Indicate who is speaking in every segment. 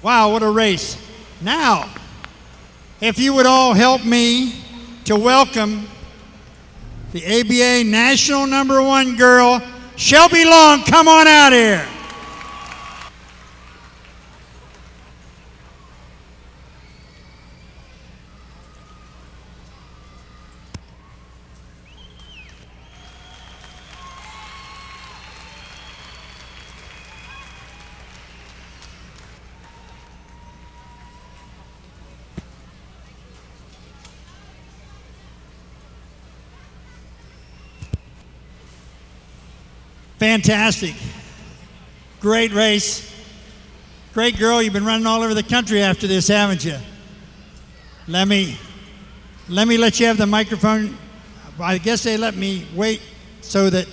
Speaker 1: Wow, what a race. Now, if you would all help me to welcome the ABA National #1 girl, Shelby Long, come on out here. Fantastic. Great race. Great girl. You've been running all over the country after this, haven't you? Let me let you have the microphone. I guess they let me wait so that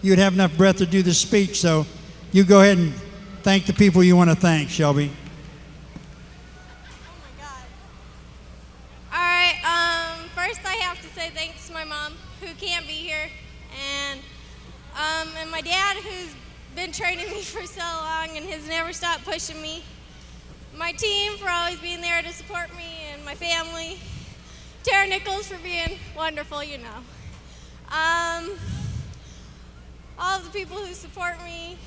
Speaker 1: you'd have enough breath to do the speech. So you go ahead and thank the people you want to thank, Shelby.
Speaker 2: Oh my God. All right. First I have to say thanks to my mom, who can't be here, and my dad, who's been training me for so long and has never stopped pushing me. My team for always being there to support me, and my family. Tara Nichols for being wonderful, you know. All of the people who support me.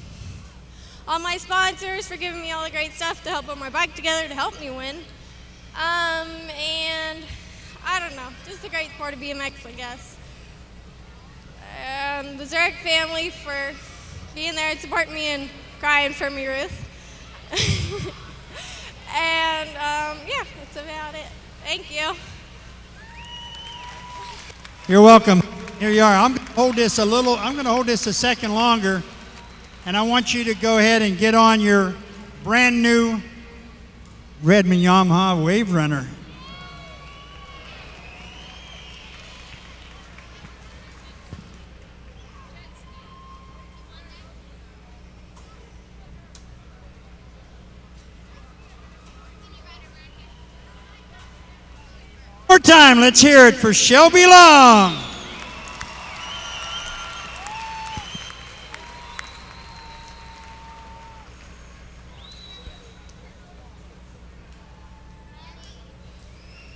Speaker 2: All my sponsors for giving me all the great stuff to help put my bike together to help me win. And I don't know, just a great sport of BMX, I guess. The Zurich family for being there and supporting me and crying for me, Ruth. And yeah, that's about it. Thank you.
Speaker 1: You're welcome. Here you are. I'm going to hold this a second longer, and I want you to go ahead and get on your brand new Redmond Yamaha Wave Runner. One more time, let's hear it for Shelby Long.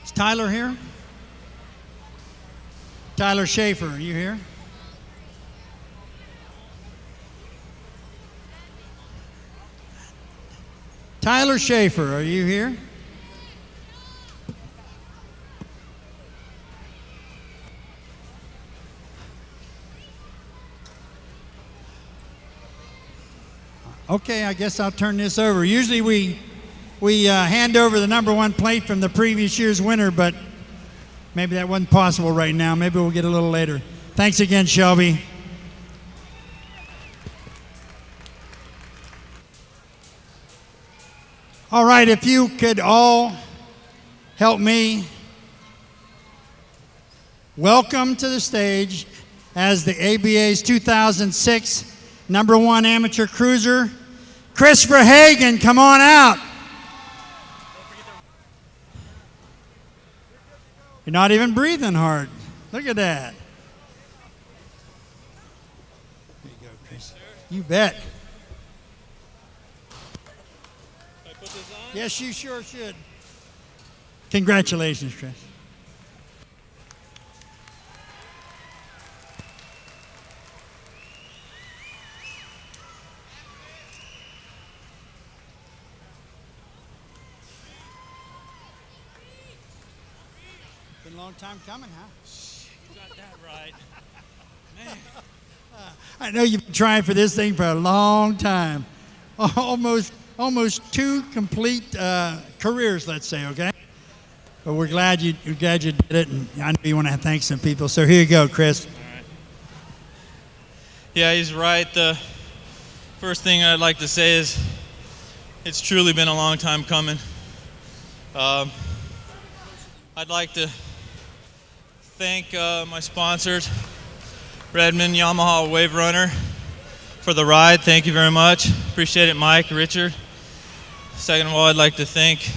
Speaker 1: Is Tyler here? Tyler Schaefer, are you here? Tyler Schaefer, are you here? Okay, I guess I'll turn this over. Usually we hand over the #1 plate from the previous year's winner, but maybe that wasn't possible right now. Maybe we'll get a little later. Thanks again, Shelby. All right, if you could all help me welcome to the stage as the ABA's 2006 #1 amateur cruiser, Christopher Hagan, come on out. You're not even breathing hard. Look at that. There you go, Chris. You bet.
Speaker 3: Can I put this on?
Speaker 1: Yes, you sure should. Congratulations, Chris. Been a long time coming, huh?
Speaker 3: You got that right. Man.
Speaker 1: I know you've been trying for this thing for a long time. Almost 2 complete careers, let's say, okay? But we're glad you did it, and I know you want to thank some people. So here you go, Chris.
Speaker 3: All right. Yeah, he's right. The first thing I'd like to say is it's truly been a long time coming. I'd like to thank my sponsors, Redmond Yamaha Wave Runner, for the ride. Thank you very much. Appreciate it, Mike, Richard. Second of all, I'd like to thank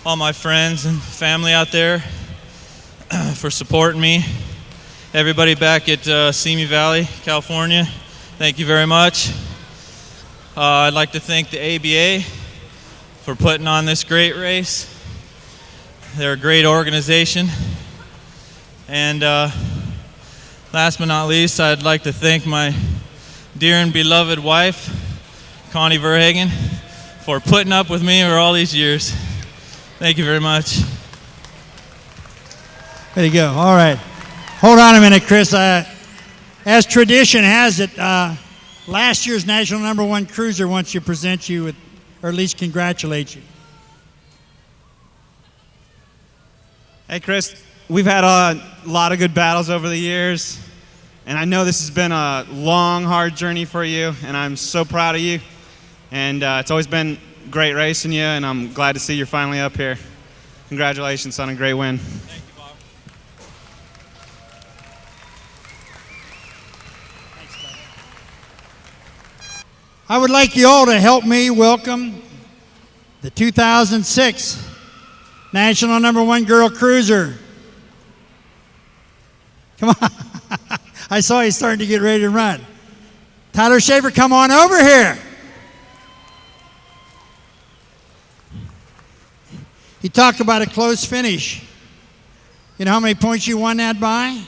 Speaker 3: all my friends and family out there for supporting me. Everybody back at Simi Valley, California, thank you very much. I'd like to thank the ABA for putting on this great race. They're a great organization. And last but not least, I'd like to thank my dear and beloved wife, Connie Verhagen, for putting up with me for all these years. Thank you very much.
Speaker 1: There you go. All right. Hold on a minute, Chris. As tradition has it, last year's national #1 cruiser wants to present you with, or at least congratulate you.
Speaker 4: Hey, Chris, we've had a lot of good battles over the years, and I know this has been a long, hard journey for you, and I'm so proud of you. And it's always been great racing you, and I'm glad to see you're finally up here. Congratulations on a great win.
Speaker 3: Thank you, Bob.
Speaker 1: I would like you all to help me welcome the 2006 National #1 Girl Cruiser. Come on. I saw you starting to get ready to run. Tyler Schaefer, come on over here. You talk about a close finish. You know how many points you won that by?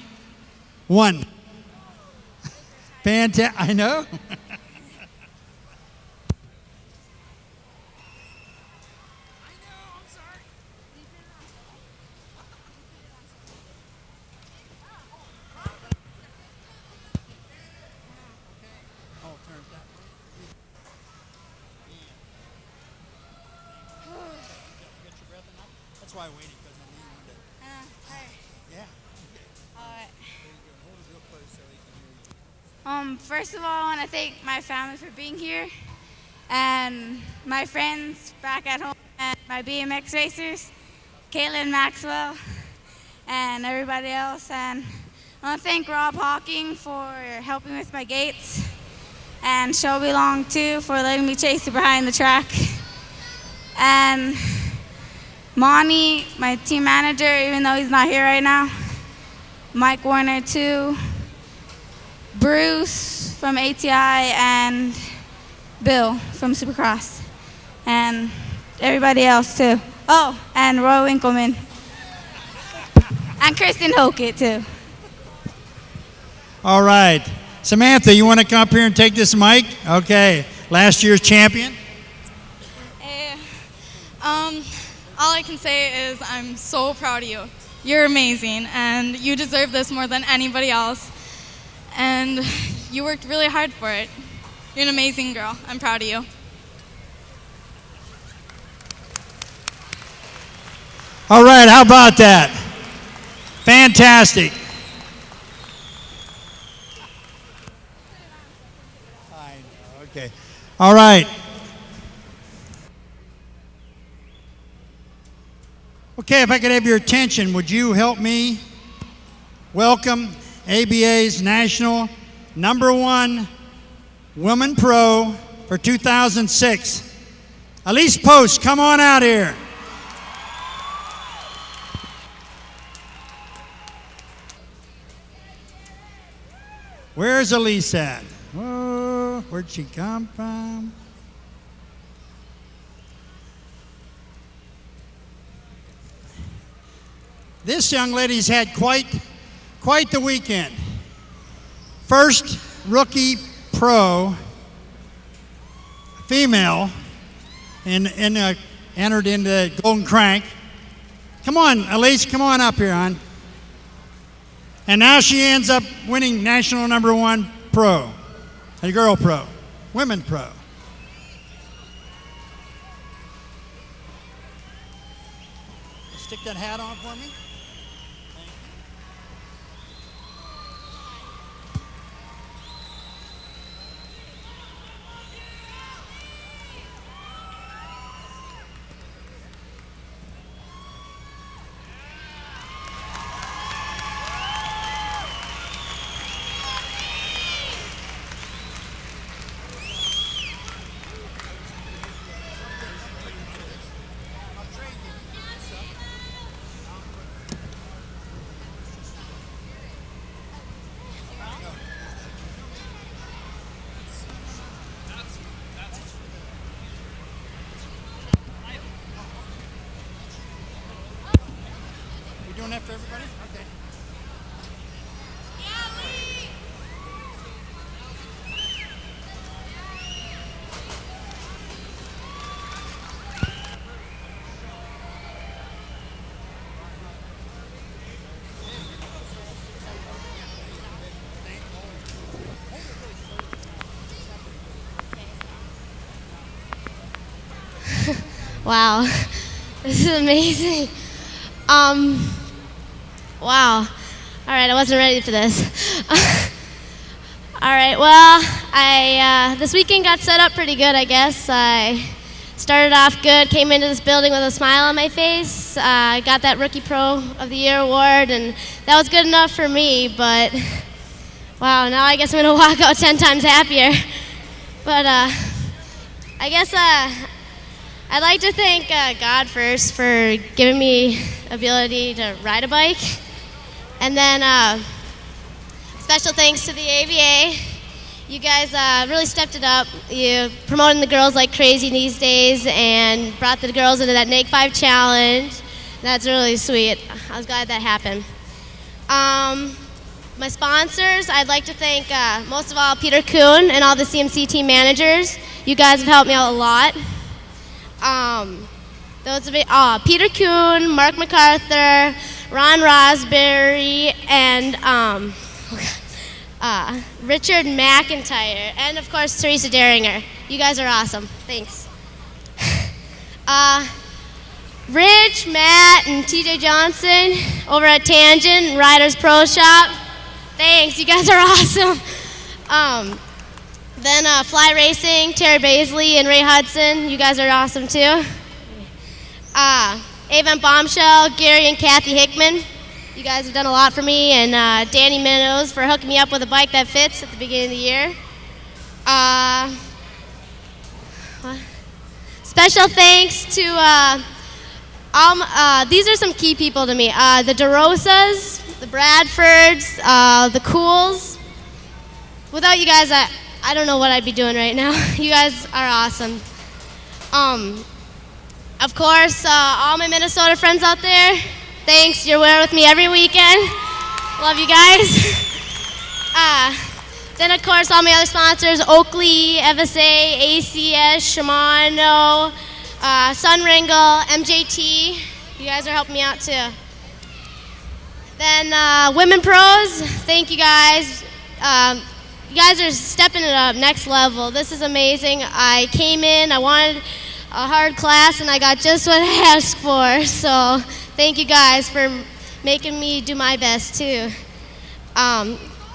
Speaker 1: 1. Fantastic. I know. That's why I waited, because I knew you wanted to. Yeah.
Speaker 5: First of all, I want to thank my family for being here, and my friends back at home, and my BMX racers, Caitlin Maxwell, and everybody else. And I want to thank Rob Hawking for helping with my gates, and Shelby Long too for letting me chase it behind the track, and Monty, my team manager, even though he's not here right now, Mike Warner too, Bruce from ATI, and Bill from Supercross, and everybody else too. Oh, and Roy Winkleman, and Kristen Hokett too.
Speaker 1: All right. Samantha, you want to come up here and take this mic? Okay. Last year's champion?
Speaker 6: All I can say is I'm so proud of you. You're amazing, and you deserve this more than anybody else. And you worked really hard for it. You're an amazing girl. I'm proud of you.
Speaker 1: All right, how about that? Fantastic. I know, okay. All right. Okay, if I could have your attention, would you help me welcome ABA's National #1 Women Pro for 2006. Elise Post, come on out here. Where's Elise at? Oh, where'd she come from? This young lady's had quite the weekend. First rookie pro female entered into the Golden Crank. Come on, Elise, come on up here, hon. And now she ends up winning national #1 pro, a girl pro, women pro. Stick that hat on for me. after everybody? Okay.
Speaker 7: Wow, this is amazing. Wow. All right, I wasn't ready for this. All right, well, I this weekend got set up pretty good, I guess. I started off good, came into this building with a smile on my face. I got that Rookie Pro of the Year award, and that was good enough for me, but wow, now I guess I'm gonna walk out 10 times happier. But I guess I'd like to thank God first for giving me ability to ride a bike. And then special thanks to the ABA. You guys really stepped it up. You promoting the girls like crazy these days and brought the girls into that Neg 5 challenge. That's really sweet. I was glad that happened. My sponsors, I'd like to thank most of all Peter Kuhn and all the CMC team managers. You guys have helped me out a lot. Those are Peter Kuhn, Mark MacArthur, Ron Rosberry, and Richard McIntyre, and of course Teresa Deringer. You guys are awesome. Thanks. Rich, Matt, and TJ Johnson over at Tangent Riders Pro Shop. Thanks. You guys are awesome. Then Fly Racing, Terry Baisley and Ray Hudson. You guys are awesome too. Avon Bombshell, Gary and Kathy Hickman. You guys have done a lot for me, and Danny Minnows for hooking me up with a bike that fits at the beginning of the year. Special thanks to these are some key people to me. The DeRosas, the Bradfords, the Cools. Without you guys, I don't know what I'd be doing right now. You guys are awesome. Of course, all my Minnesota friends out there, thanks. You're there with me every weekend. Love you guys. Then, of course, all my other sponsors, Oakley, FSA, ACS, Shimano, Sunringle, MJT. You guys are helping me out, too. Then, Women Pros, thank you guys. You guys are stepping it up, next level. This is amazing. I came in, I wanted a hard class, and I got just what I asked for. So thank you guys for making me do my best too.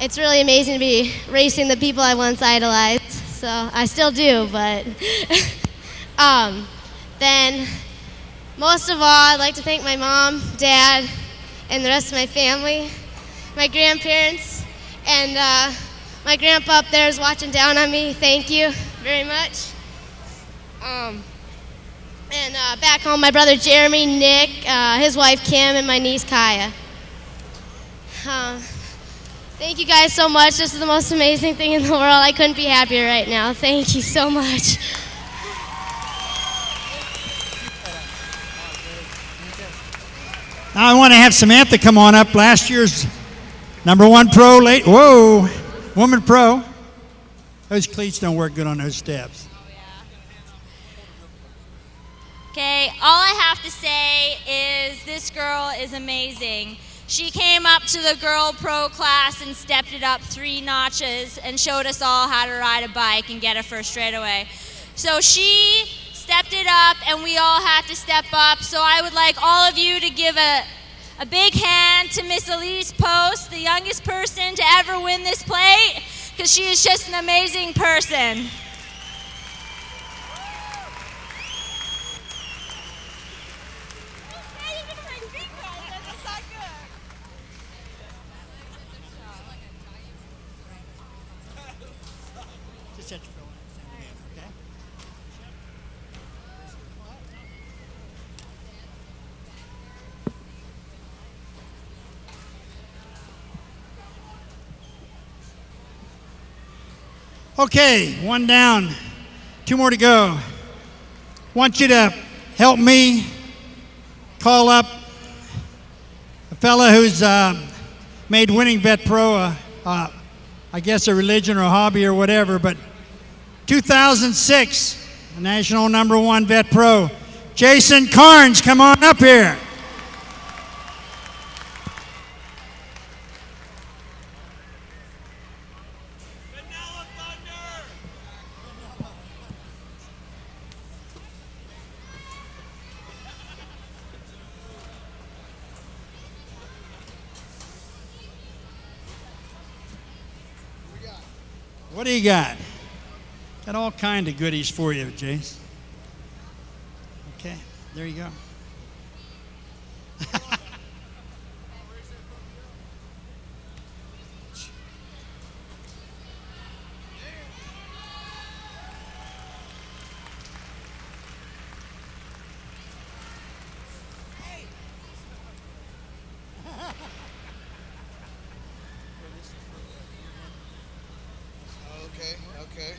Speaker 7: It's really amazing to be racing the people I once idolized. So I still do, but then most of all, I'd like to thank my mom, dad, and the rest of my family, my grandparents, and my grandpa up there is watching down on me. Thank you very much. And back home, my brother Jeremy, Nick, his wife Kim, and my niece Kaya. Thank you guys so much. This is the most amazing thing in the world. I couldn't be happier right now. Thank you so much.
Speaker 1: Now I want to have Samantha come on up. Last year's #1 pro, woman pro. Those cleats don't work good on those steps.
Speaker 8: Okay, all I have to say is this girl is amazing. She came up to the girl pro class and stepped it up 3 notches and showed us all how to ride a bike and get a first straightaway. So she stepped it up and we all had to step up. So I would like all of you to give a big hand to Miss Elise Post, the youngest person to ever win this plate, because she is just an amazing person.
Speaker 1: Okay, 1 down, 2 more to go. Want you to help me call up fella who's made winning Vet Pro, I guess, a religion or a hobby or whatever, but 2006, national #1 Vet Pro, Jason Carnes, come on up here. What do you got? Got all kind of goodies for you, Jace. Okay, there you go.
Speaker 9: Okay.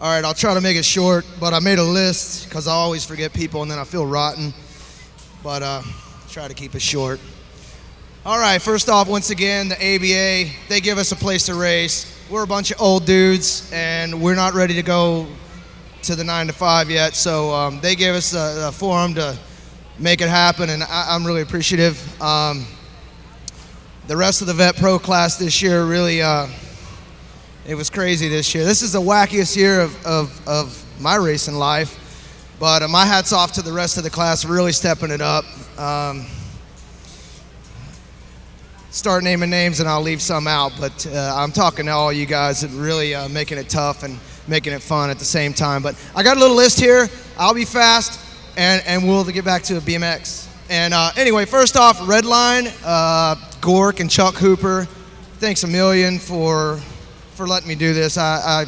Speaker 9: All right, I'll try to make it short, but I made a list because I always forget people and then I feel rotten. But try to keep it short. All right, first off, once again, the ABA, they give us a place to race. We're a bunch of old dudes, and we're not ready to go to the 9 to 5 yet, so they gave us a forum to make it happen, and I'm really appreciative. The rest of the Vet Pro class this year really, it was crazy this year. This is the wackiest year of my racing life, but my hat's off to the rest of the class for really stepping it up. Start naming names and I'll leave some out, but I'm talking to all you guys and really making it tough and making it fun at the same time. But I got a little list here. I'll be fast, and we'll get back to BMX. And anyway, first off, Redline, Gork and Chuck Hooper, thanks a million for letting me do this. I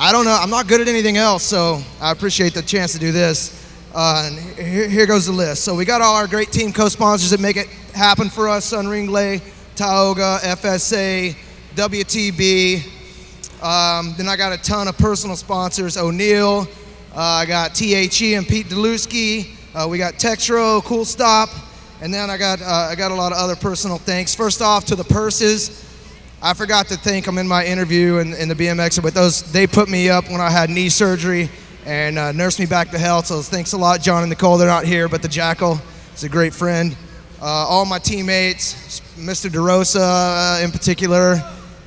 Speaker 9: don't know. I'm not good at anything else, so I appreciate the chance to do this. And here goes the list. So we got all our great team co-sponsors that make it happen for us: Sun Ringley, Tioga, FSA, WTB. Then I got a ton of personal sponsors: O'Neill, I got THE and Pete Deluski. We got Textro, Cool Stop, and then I got a lot of other personal thanks. First off, to the purses. I forgot to thank them in my interview in the BMX, but they put me up when I had knee surgery and nursed me back to health. So thanks a lot, John and Nicole. They're not here, but the Jackal is a great friend. All my teammates, Mr. DeRosa in particular,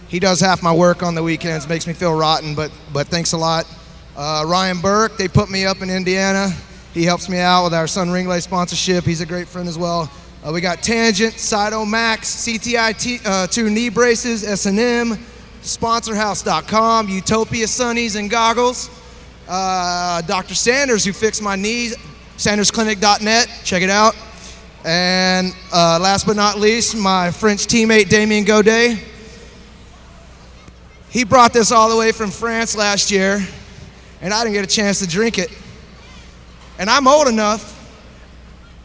Speaker 9: he does half my work on the weekends, makes me feel rotten, but thanks a lot. Ryan Burke, they put me up in Indiana. He helps me out with our Sun Ringley sponsorship. He's a great friend as well. We got Tangent, Sido Max, CTI 2 knee braces, S&M, sponsorhouse.com, Utopia Sunnies and goggles. Dr. Sanders, who fixed my knees, sandersclinic.net, check it out. And last but not least, my French teammate Damien Godet. He brought this all the way from France last year, and I didn't get a chance to drink it. And I'm old enough,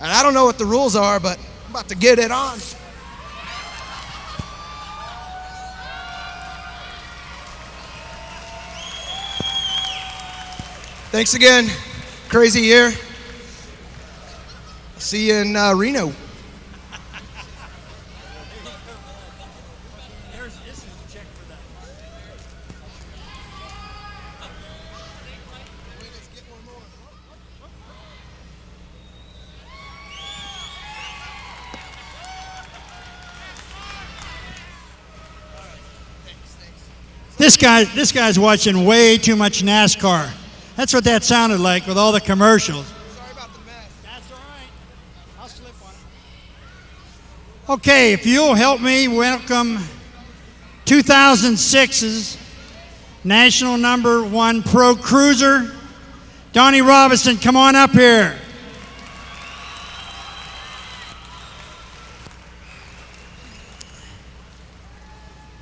Speaker 9: and I don't know what the rules are, but I'm about to get it on. Thanks again. Crazy year. See you in Reno.
Speaker 1: This guy's watching way too much NASCAR. That's what that sounded like with all the commercials.
Speaker 9: Sorry about the mess.
Speaker 1: That's all right. I'll slip on it. Okay, if you'll help me welcome 2006's national #1 pro cruiser, Donnie Robinson. Come on up here.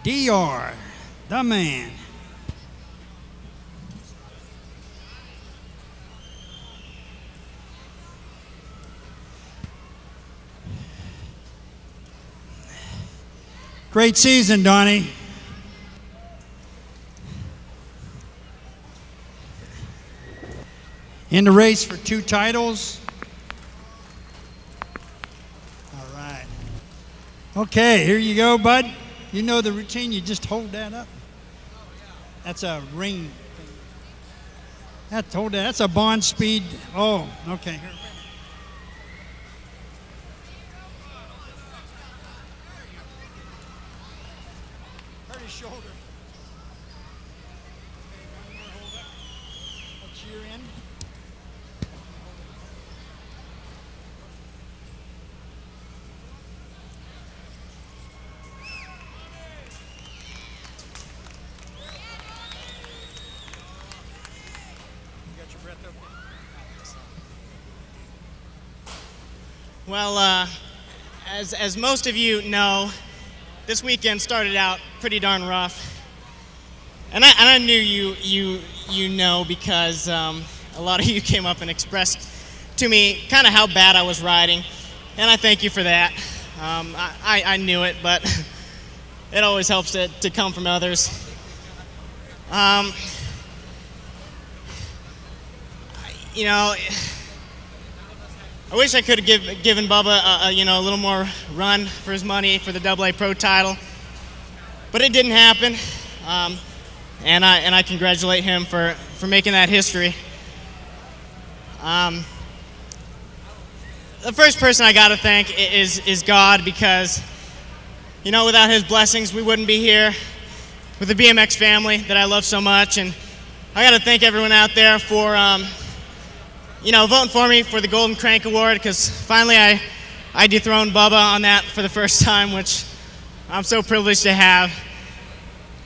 Speaker 1: DR, the man. Great season, Donnie. In the race for 2 titles. All right. Okay, here you go, bud. You know the routine. You just hold that up. That's a ring. Hold that. That's a bond speed. Oh, okay. Here. Hurt his shoulder. Okay, one more hold up. What's your end?
Speaker 10: Well, as most of you know, this weekend started out pretty darn rough, and I knew you know because a lot of you came up and expressed to me kind of how bad I was riding, and I thank you for that. I knew it, but it always helps to come from others. You know, I wish I could have given Bubba a little more run for his money for the AA Pro title, but it didn't happen, and I congratulate him for making that history. The first person I got to thank is God, because without His blessings we wouldn't be here with the BMX family that I love so much, and I got to thank everyone out there for voting for me for the Golden Crank Award, because finally I dethroned Bubba on that for the first time, which I'm so privileged to have.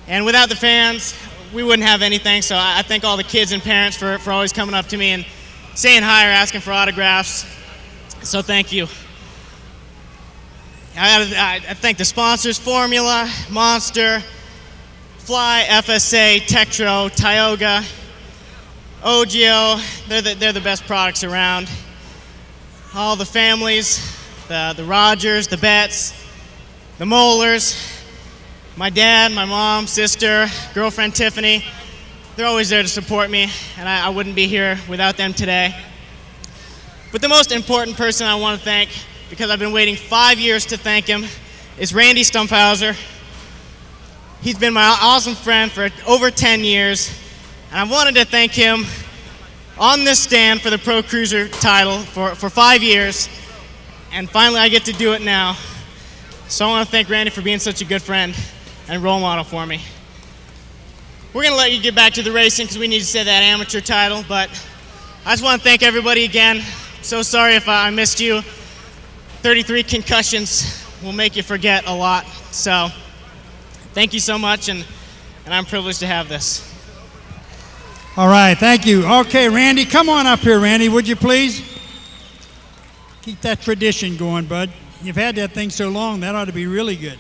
Speaker 10: And without the fans, we wouldn't have anything, so I thank all the kids and parents for always coming up to me and saying hi or asking for autographs. So thank you. I thank the sponsors: Formula, Monster, Fly, FSA, Tektro, Tioga, OGO. They're the best products around. All the families, the Rogers, the Betts, the Mollers, my dad, my mom, sister, girlfriend Tiffany. They're always there to support me, and I wouldn't be here without them today. But the most important person I want to thank, because I've been waiting 5 years to thank him, is Randy Stumphauser. He's been my awesome friend for over 10 years, and I wanted to thank him on this stand for the Pro Cruiser title for 5 years, and finally I get to do it now. So I want to thank Randy for being such a good friend and role model for me. We're going to let you get back to the racing because we need to say that amateur title, but I just want to thank everybody again. So sorry if I missed you. 33 concussions will make you forget a lot. So thank you so much, and I'm privileged to have this.
Speaker 1: All right, thank you. Okay, Randy, come on up here, Randy, would you please? Keep that tradition going, bud. You've had that thing so long, that ought to be really good.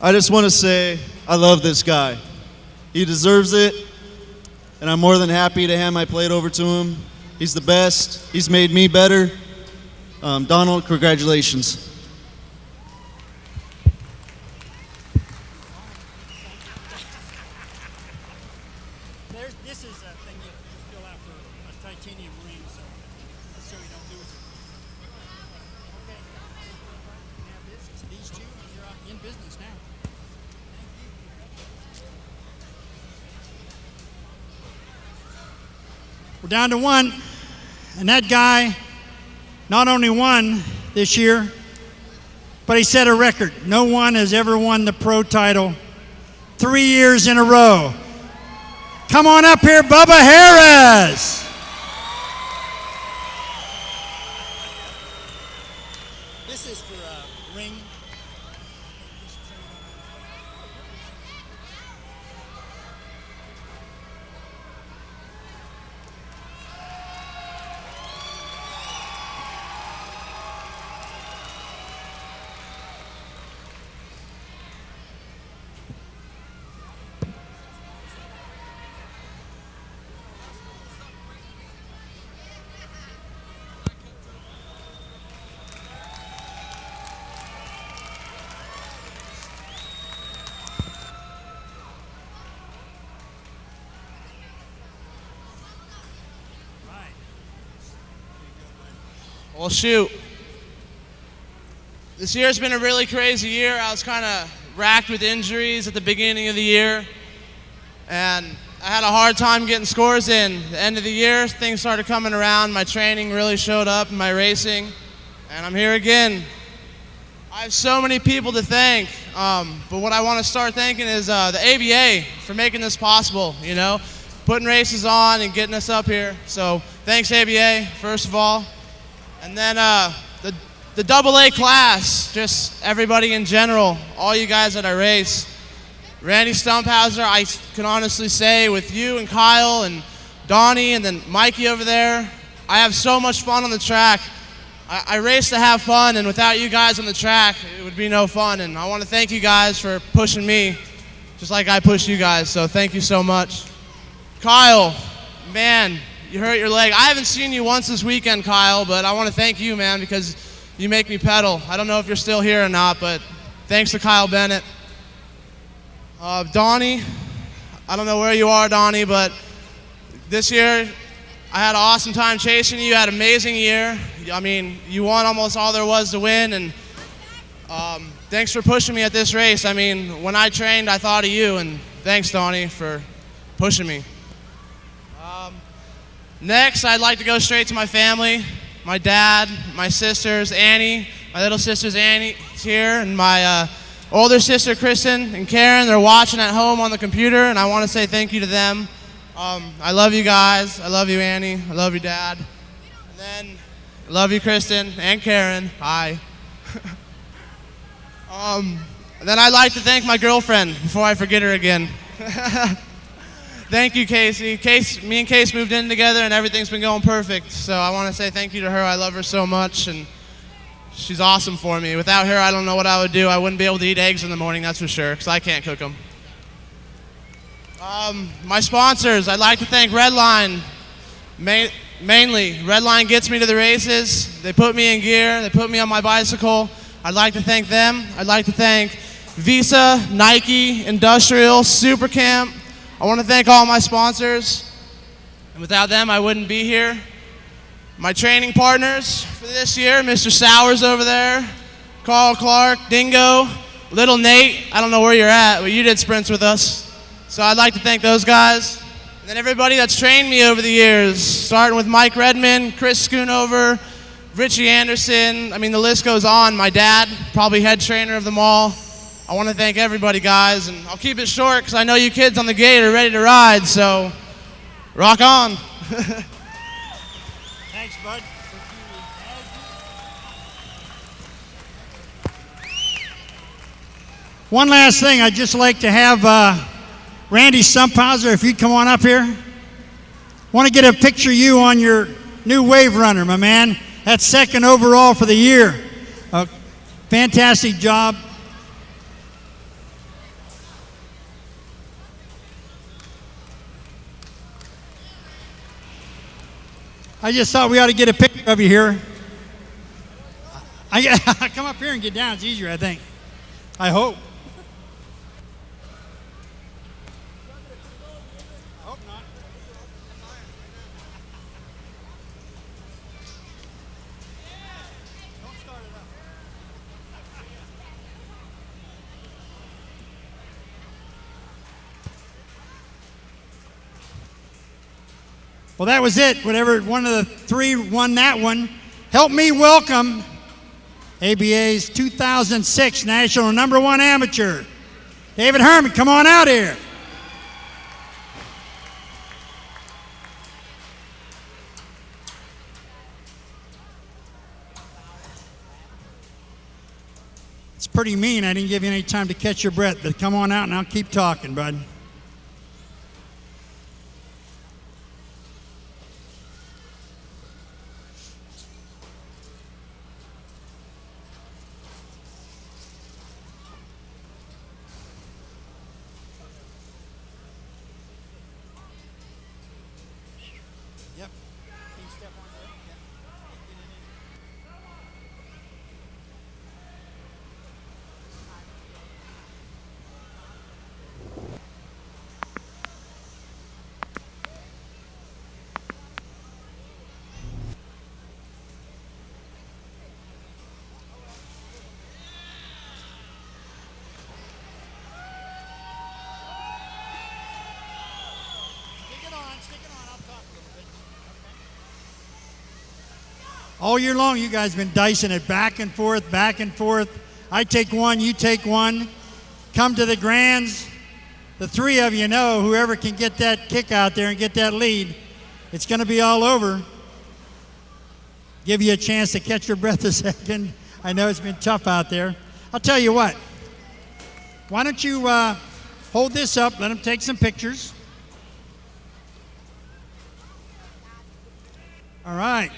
Speaker 11: I just want to say I love this guy. He deserves it, and I'm more than happy to hand my plate over to him. He's the best. He's made me better. Donald, congratulations.
Speaker 1: This is a thing you fill out for a titanium ring, so you don't lose it. Okay. You have this, these two, and you're out in business now. We're down to one, and that guy not only won this year, but he set a record. No one has ever won the pro title 3 years in a row. Come on up here, Bubba Harris. This is for a ring.
Speaker 12: Well, shoot. This year's been a really crazy year. I was kind of racked with injuries at the beginning of the year, and I had a hard time getting scores in. The end of the year, things started coming around. My training really showed up in my racing, and I'm here again. I have so many people to thank, but what I want to start thanking is the ABA for making this possible, you know, putting races on and getting us up here. So thanks, ABA, first of all. And then the AA class, just everybody in general, all you guys that I race. Randy Stumphauser, I can honestly say, with you and Kyle and Donnie and then Mikey over there, I have so much fun on the track. I race to have fun, and without you guys on the track, it would be no fun. And I want to thank you guys for pushing me, just like I push you guys, so thank you so much. Kyle, man, you hurt your leg. I haven't seen you once this weekend, Kyle, but I want to thank you, man, because you make me pedal. I don't know if you're still here or not, but thanks to Kyle Bennett. Donnie, I don't know where you are, Donnie, but this year I had an awesome time chasing you. You had an amazing year. I mean, you won almost all there was to win, and thanks for pushing me at this race. I mean, when I trained, I thought of you, and thanks, Donnie, for pushing me. Next, I'd like to go straight to my family, my dad, my sisters, Annie, my little sisters Annie's here, and my older sister Kristen and Karen. They're watching at home on the computer, and I want to say thank you to them. I love you guys. I love you, Annie. I love you, Dad. And then I love you, Kristen and Karen. Hi. Then I'd like to thank my girlfriend before I forget her again. Thank you, Casey. Me and Case moved in together, and everything's been going perfect. So I want to say thank you to her. I love her so much, and she's awesome for me. Without her, I don't know what I would do. I wouldn't be able to eat eggs in the morning, that's for sure, because I can't cook them. My sponsors, I'd like to thank Redline. Mainly, Redline gets me to the races. They put me in gear. They put me on my bicycle. I'd like to thank them. I'd like to thank Visa, Nike, Industrial, Supercamp. I want to thank all my sponsors. And without them, I wouldn't be here. My training partners for this year, Mr. Sowers over there, Carl Clark, Dingo, Little Nate. I don't know where you're at, but you did sprints with us. So I'd like to thank those guys. And then everybody that's trained me over the years, starting with Mike Redmond, Chris Schoonover, Richie Anderson. I mean, the list goes on. My dad, probably head trainer of them all. I want to thank everybody, guys, and I'll keep it short because I know you kids on the gate are ready to ride, so rock on.
Speaker 1: Thanks, bud. One last thing, I'd just like to have Randy Stumphauser, if you'd come on up here. Want to get a picture of you on your new Wave Runner, my man. That's second overall for the year. Fantastic job. I just thought we ought to get a picture of you here. Come up here and get down. It's easier, I think. I hope. Hope not. Don't start it up. Well, that was it. Whatever one of the three won that one. Help me welcome ABA's 2006 National #1 Amateur, David Herman. Come on out here. It's pretty mean. I didn't give you any time to catch your breath, but come on out and I'll keep talking, bud. Yep. Can you step on there? Yeah. Get it in. All year long, you guys have been dicing it back and forth, back and forth. I take one, you take one. Come to the grands. The three of you know whoever can get that kick out there and get that lead, it's going to be all over. Give you a chance to catch your breath a second. I know it's been tough out there. I'll tell you what. Why don't you hold this up, let them take some pictures. All right.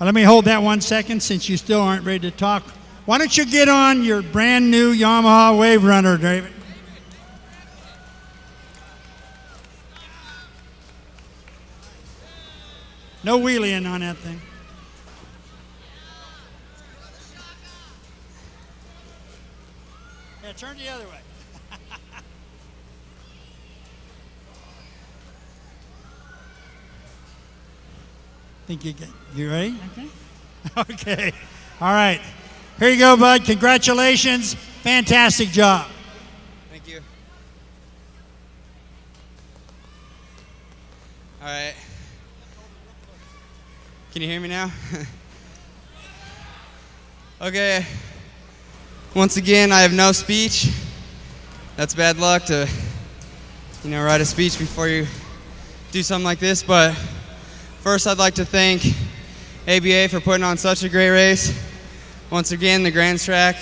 Speaker 1: Let me hold that 1 second since you still aren't ready to talk. Why don't you get on your brand new Yamaha Wave Runner, David? No wheeling on that thing. Yeah, turn the other way. Think you ready? Okay. Okay. All right. Here you go, bud. Congratulations. Fantastic job.
Speaker 13: Thank you. All right. Can you hear me now? Okay. Once again, I have no speech. That's bad luck to, write a speech before you do something like this, but first, I'd like to thank ABA for putting on such a great race. Once again, the Grand Track,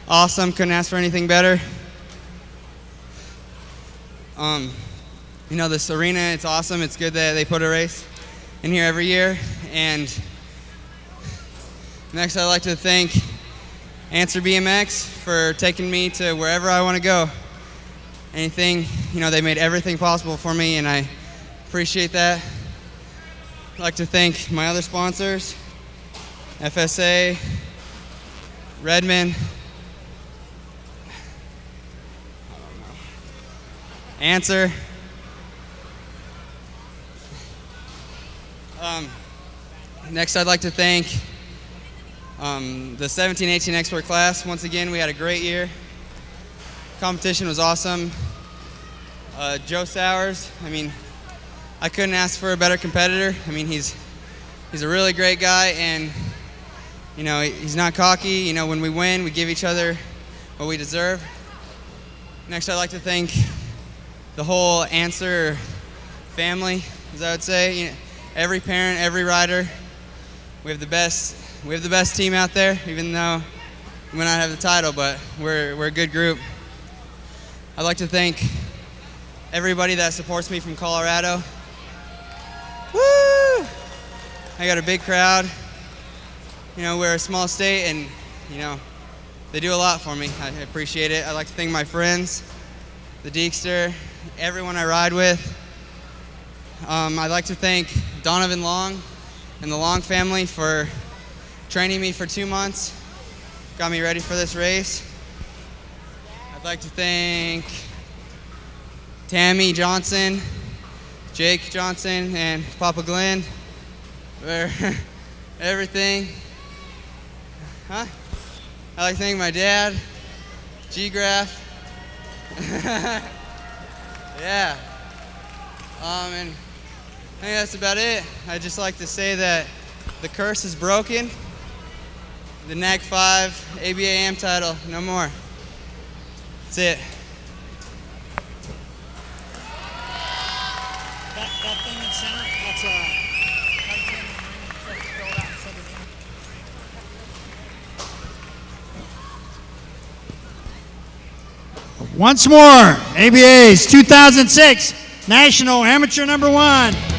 Speaker 13: awesome. Couldn't ask for anything better. This arena, it's awesome. It's good that they put a race in here every year. And next, I'd like to thank USA BMX for taking me to wherever I want to go. Anything, they made everything possible for me, and I appreciate that. I'd like to thank my other sponsors, FSA, Redmond, Answer. Next, I'd like to thank the 17-18 expert class. Once again, we had a great year. Competition was awesome. Joe Sowers, I couldn't ask for a better competitor. He's a really great guy, and he's not cocky. When we win, we give each other what we deserve. Next, I'd like to thank the whole Answer family, as I would say. Every parent, every rider. We have the best team out there, even though we might not have the title, but we're a good group. I'd like to thank everybody that supports me from Colorado. Woo! I got a big crowd. We're a small state, and they do a lot for me. I appreciate it. I'd like to thank my friends, the Deekster, everyone I ride with. I'd like to thank Donovan Long and the Long family for training me for 2 months. Got me ready for this race. I'd like to thank Tammy Johnson, Jake Johnson, and Papa Glenn for everything. I'd like to thank my dad, G-Graph. Yeah. And I think that's about it. I'd just like to say that the curse is broken. The NAG 5 ABA AM title, no more. That's it.
Speaker 1: That thing in center, that's once more, ABA's 2006 National Amateur #1.